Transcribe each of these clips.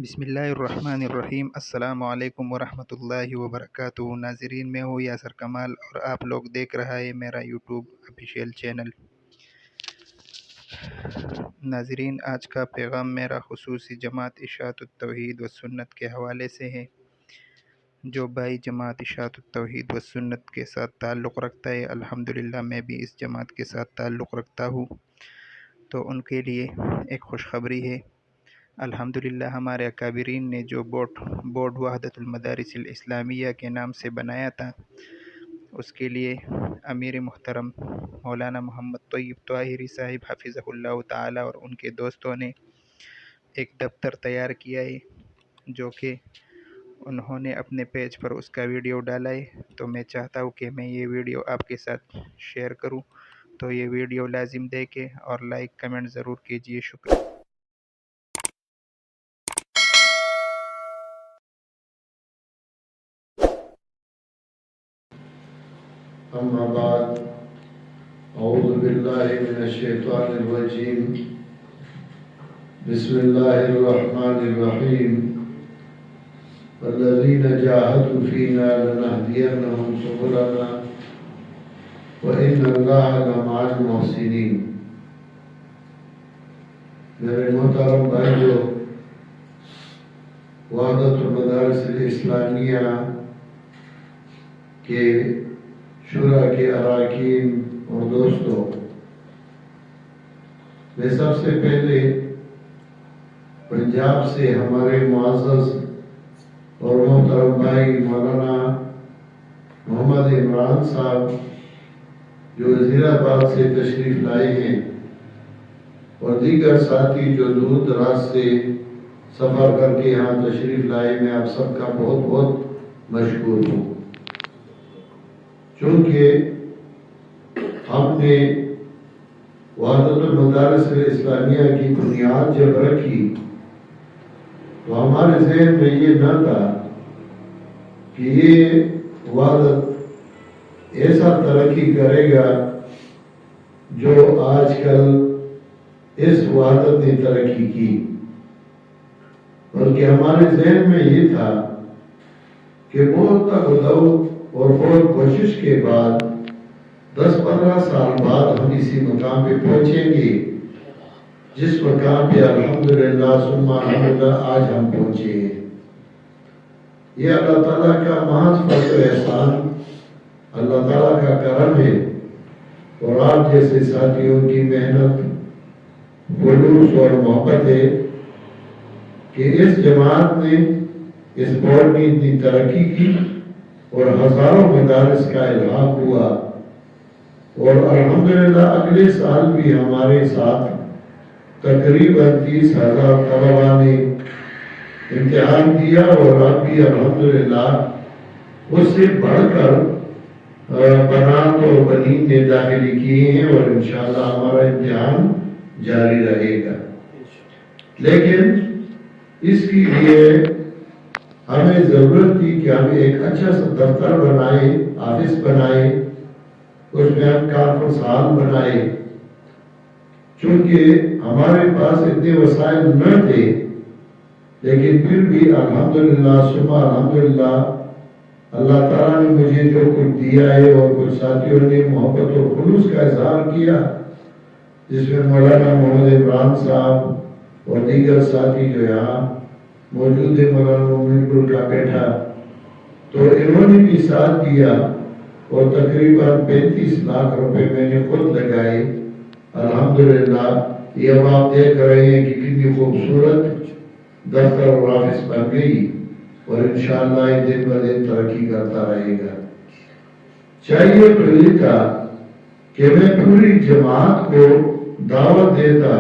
بسم اللہ الرحمن الرحیم۔ السلام علیکم ورحمۃ اللہ وبرکاتہ۔ ناظرین، میں ہوں یاسر کمال اور آپ لوگ دیکھ رہا ہے میرا یوٹیوب آفیشیل چینل۔ ناظرین، آج کا پیغام میرا خصوصی جماعت اشاعت التوحید و سنت کے حوالے سے ہے۔ جو بھائی جماعت اشاعت التوحید و سنت کے ساتھ تعلق رکھتا ہے، الحمدللہ میں بھی اس جماعت کے ساتھ تعلق رکھتا ہوں، تو ان کے لیے ایک خوشخبری ہے۔ الحمدللہ ہمارے اکابرین نے جو بورڈ وحدت المدارس الاسلامیہ کے نام سے بنایا تھا، اس کے لیے امیر محترم مولانا محمد طیب طاہری صاحب حفظہ اللہ تعالی اور ان کے دوستوں نے ایک دفتر تیار کیا ہے، جو کہ انہوں نے اپنے پیج پر اس کا ویڈیو ڈالا ہے۔ تو میں چاہتا ہوں کہ میں یہ ویڈیو آپ کے ساتھ شیئر کروں، تو یہ ویڈیو لازم دیکھیں اور لائک کمنٹ ضرور کیجیے۔ شکریہ۔ اما بعد، اعوذ باللہ من الشیطان الرجیم، بسم اللہ الرحمن الرحیم، والذین جاہدوا فینا لنہدینہم سبلنا وإن اللہ لمع المحسنین۔ میرے محترم بھائیو، وحدت المدارس الاسلامیہ کے شورا کے اراکین اور دوستوں، میں سب سے پہلے پنجاب سے ہمارے معزز اور محترم بھائی مولانا محمد عمران صاحب جو وزیر آباد سے تشریف لائے ہیں، اور دیگر ساتھی جو دور دراز سے سفر کر کے یہاں تشریف لائے، میں آپ سب کا بہت بہت مشکور ہوں۔ چونکہ ہم نے وحدت المدارس الاسلامیہ کی بنیاد جب رکھی تو ہمارے ذہن میں یہ نہ تھا کہ یہ وحدت ایسا ترقی کرے گا جو آج کل اس وحدت نے ترقی کی، بلکہ ہمارے ذہن میں یہ تھا کہ بہت تقدو اور بہت کوشش کے بعد 10-15 سال بعد ہم اسی مقام پہ پہنچیں گے جس مقام پہ الحمدللہ ثم الحمدللہ آج ہم پہنچے ہیں۔ یہ اللہ تعالیٰ کا محض فضل و احسان، اللہ تعالیٰ کا کرم ہے، اور آپ جیسے ساتھیوں کی محنت، خلوص اور محبت ہے کہ اس جماعت نے، اس بورڈ نے اتنی ترقی کی اور ہزاروں مدارس کا الحاق ہوا، اور الحمدللہ اگلے سال بھی ہمارے ساتھ تقریباً 30,000 طلباء نے امتحان دیا، اور اب بھی الحمدللہ اس سے بڑھ کر بنات اور بنین نے داخلی کیے ہیں، اور انشاءاللہ ہمارا امتحان جاری رہے گا۔ لیکن اس کے لیے ہمیں ضرورت تھی کہ ہم ایک اچھا سا دفتر بنائے، آفس بنائے، اس میں ہم کانفرنس ہال بنائے۔ چونکہ ہمارے پاس اتنے وسائل نہ تھے، لیکن پھر بھی الحمدللہ ثم الحمدللہ اللہ تعالیٰ نے مجھے جو کچھ دیا ہے، اور کچھ ساتھیوں نے محبت اور خلوص کا اظہار کیا، جس میں مولانا محمد عمران صاحب اور دیگر ساتھی جو یہاں موجود ہے، مولانا محمد گل کا بیٹا، تو انہوں نے بھی ساتھ دیا، اور تقریباً 35 لاکھ روپے میں نے خود لگائے۔ الحمدللہ یہ اب آپ دیکھ رہے ہیں کہ کتنی خوبصورت دفتر اور آفس بن گئی، اور انشاءاللہ یہ دن بہ دن ترقی کرتا رہے گا۔ چاہیے تو یہ تھا کہ میں پوری جماعت کو دعوت دیتا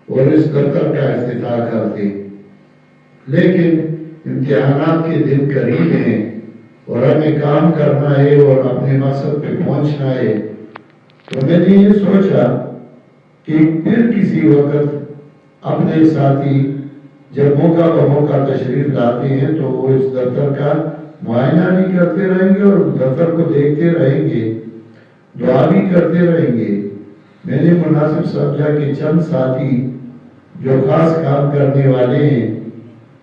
اور اس دفتر کا افتتاح کرتے، لیکن امتحانات کے دن قریب ہیں اور ہمیں کام کرنا ہے اور اپنے مقصد پہ پہنچنا ہے، تو میں نے یہ سوچا کہ پھر کسی وقت اپنے ساتھی جب موقع بموقع تشریف لاتے ہیں تو وہ اس دفتر کا معائنہ بھی کرتے رہیں گے اور دفتر کو دیکھتے رہیں گے، دعا بھی کرتے رہیں گے۔ میں نے مناسب سمجھا کہ چند ساتھی جو خاص کام کرنے والے ہیں